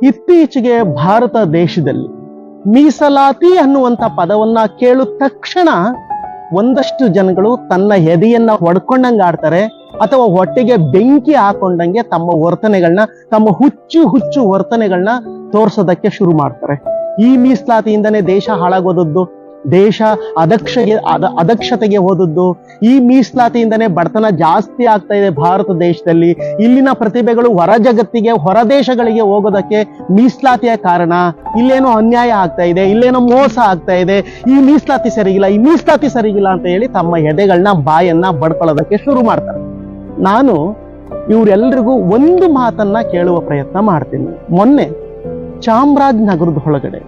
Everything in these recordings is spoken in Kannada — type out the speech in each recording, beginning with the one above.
ಇತ್ತೀಚೆಗೆ ಭಾರತ ದೇಶದಲ್ಲಿ ಮೀಸಲಾತಿ ಅನ್ನುವಂಥ ಪದವನ್ನ ಕೇಳಿದ ತಕ್ಷಣ ಒಂದಷ್ಟು ಜನಗಳು ತನ್ನ ಎದೆಯನ್ನ ಹೊಡ್ಕೊಂಡಂಗೆ ಆಡ್ತಾರೆ, ಅಥವಾ ಹೊಟ್ಟೆಗೆ ಬೆಂಕಿ ಹಾಕೊಂಡಂಗೆ ತಮ್ಮ ವರ್ತನೆಗಳನ್ನ, ತಮ್ಮ ಹುಚ್ಚು ವರ್ತನೆಗಳನ್ನ ತೋರ್ಸೋದಕ್ಕೆ ಶುರು ಮಾಡ್ತಾರೆ. ಈ ಮೀಸಲಾತಿಯಿಂದನೇ ದೇಶ ಹಾಳಾಗೋದದ್ದು, ದೇಶ ಅದಕ್ಷತೆಗೆ ಹೋದದ್ದು, ಈ ಮೀಸಲಾತಿಯಿಂದನೇ ಬಡತನ ಜಾಸ್ತಿ ಆಗ್ತಾ ಇದೆ ಭಾರತ ದೇಶದಲ್ಲಿ. ಇಲ್ಲಿನ ಪ್ರತಿಭೆಗಳು ಹೊರ ಜಗತ್ತಿಗೆ, ಹೊರ ದೇಶಗಳಿಗೆ ಹೋಗೋದಕ್ಕೆ ಮೀಸಲಾತಿಯ ಕಾರಣ. ಇಲ್ಲೇನೋ ಅನ್ಯಾಯ ಆಗ್ತಾ ಇದೆ, ಇಲ್ಲೇನೋ ಮೋಸ ಆಗ್ತಾ ಇದೆ, ಈ ಮೀಸಲಾತಿ ಸರಿಗಿಲ್ಲ ಅಂತ ಹೇಳಿ ತಮ್ಮ ಎದೆಗಳನ್ನ, ಬಾಯನ್ನ ಬಡ್ಕೊಳ್ಳೋದಕ್ಕೆ ಶುರು ಮಾಡ್ತಾರೆ. ನಾನು ಇವರೆಲ್ಲರಿಗೂ ಒಂದು ಮಾತನ್ನ ಕೇಳುವ ಪ್ರಯತ್ನ ಮಾಡ್ತೀನಿ. ಮೊನ್ನೆ ಚಾಮರಾಜನಗರದ ಒಳಗಡೆ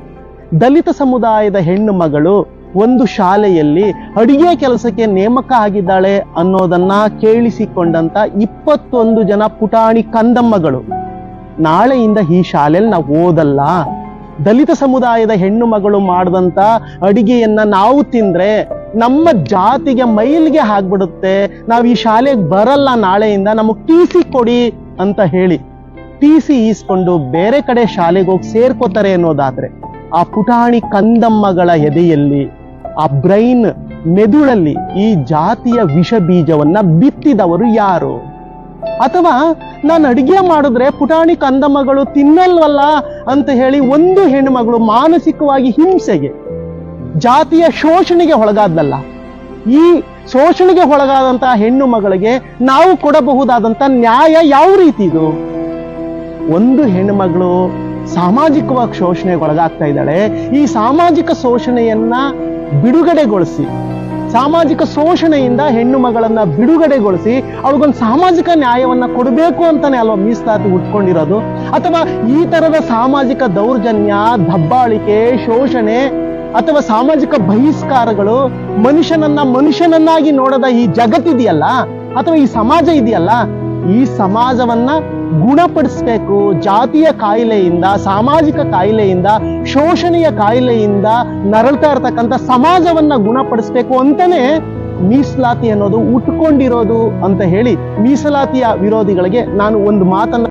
ದಲಿತ ಸಮುದಾಯದ ಹೆಣ್ಣು ಮಗಳು ಒಂದು ಶಾಲೆಯಲ್ಲಿ ಅಡಿಗೆ ಕೆಲಸಕ್ಕೆ ನೇಮಕ ಆಗಿದ್ದಾಳೆ ಅನ್ನೋದನ್ನ ಕೇಳಿಸಿಕೊಂಡಂತ 21 ಜನ ಪುಟಾಣಿ ಕಂದಮ್ಮಗಳು ನಾಳೆಯಿಂದ ಈ ಶಾಲೆಯಲ್ಲಿ ನಾವು ಓದಲ್ಲ, ದಲಿತ ಸಮುದಾಯದ ಹೆಣ್ಣು ಮಗಳು ಮಾಡಿದಂತ ಅಡಿಗೆಯನ್ನ ನಾವು ತಿಂದ್ರೆ ನಮ್ಮ ಜಾತಿಗೆ ಮೈಲಿಗೆ ಆಗ್ಬಿಡುತ್ತೆ, ನಾವು ಈ ಶಾಲೆಗೆ ಬರಲ್ಲ, ನಾಳೆಯಿಂದ ನಮಗ್ ಟಿ.ಸಿ ಕೊಡಿ ಅಂತ ಹೇಳಿ ಟಿ.ಸಿ ಈಸ್ಕೊಂಡು ಬೇರೆ ಕಡೆ ಶಾಲೆಗೆ ಹೋಗಿ ಸೇರ್ಕೋತಾರೆ ಅನ್ನೋದಾದ್ರೆ, ಆ ಪುಟಾಣಿ ಕಂದಮ್ಮಗಳ ಎದೆಯಲ್ಲಿ, ಆ ಬ್ರೈನ್ ಮೆದುಳಲ್ಲಿ ಈ ಜಾತಿಯ ವಿಷ ಬೀಜವನ್ನ ಬಿತ್ತಿದವರು ಯಾರು? ಅಥವಾ ನಾನು ಅಡಿಗೆ ಮಾಡಿದ್ರೆ ಪುಟಾಣಿ ಕಂದಮ್ಮಗಳು ತಿನ್ನಲ್ವಲ್ಲ ಅಂತ ಹೇಳಿ ಒಂದು ಹೆಣ್ಣುಮಗಳು ಮಾನಸಿಕವಾಗಿ ಹಿಂಸೆಗೆ, ಜಾತಿಯ ಶೋಷಣೆಗೆ ಒಳಗಾದ್ಲಲ್ಲ, ಈ ಶೋಷಣೆಗೆ ಒಳಗಾದಂತಹ ಹೆಣ್ಣು ಮಗಳಿಗೆ ನಾವು ಕೊಡಬಹುದಾದಂತ ನ್ಯಾಯ ಯಾವ ರೀತಿ ಇದು? ಒಂದು ಹೆಣ್ಣುಮಗಳು ಸಾಮಾಜಿಕವಾಗಿ ಶೋಷಣೆಗೆ ಒಳಗಾಗ್ತಾ ಇದ್ದಾಳೆ. ಈ ಸಾಮಾಜಿಕ ಶೋಷಣೆಯನ್ನ ಬಿಡುಗಡೆಗೊಳಿಸಿ, ಸಾಮಾಜಿಕ ಶೋಷಣೆಯಿಂದ ಹೆಣ್ಣು ಮಗಳನ್ನ ಬಿಡುಗಡೆಗೊಳಿಸಿ ಅವಳಿಗೊಂದು ಸಾಮಾಜಿಕ ನ್ಯಾಯವನ್ನ ಕೊಡಬೇಕು ಅಂತಾನೆ ಅಲ್ವಾ ಮೀಸಲಾತಿ ಉಟ್ಕೊಂಡಿರೋದು? ಅಥವಾ ಈ ತರದ ಸಾಮಾಜಿಕ ದೌರ್ಜನ್ಯ, ದಬ್ಬಾಳಿಕೆ, ಶೋಷಣೆ ಅಥವಾ ಸಾಮಾಜಿಕ ಬಹಿಷ್ಕಾರಗಳು ಮನುಷ್ಯನನ್ನಾಗಿ ನೋಡದ ಈ ಜಗತ್ತಿದೆಯಲ್ಲ, ಅಥವಾ ಈ ಸಮಾಜ ಇದೆಯಲ್ಲ, ಈ ಸಮಾಜವನ್ನ ಗುಣಪಡಿಸ್ಬೇಕು. ಜಾತಿಯ ಕಾಯಿಲೆಯಿಂದ, ಸಾಮಾಜಿಕ ಕಾಯಿಲೆಯಿಂದ, ಶೋಷಣೆಯ ಕಾಯಿಲೆಯಿಂದ ನರಳ್ತಾ ಇರ್ತಕ್ಕಂಥ ಸಮಾಜವನ್ನ ಗುಣಪಡಿಸ್ಬೇಕು ಅಂತಾನೆ ಮೀಸಲಾತಿ ಅನ್ನೋದು ಉಟ್ಕೊಂಡಿರೋದು ಅಂತ ಹೇಳಿ ಮೀಸಲಾತಿಯ ವಿರೋಧಿಗಳಿಗೆ ನಾನು ಒಂದು ಮಾತನ್ನ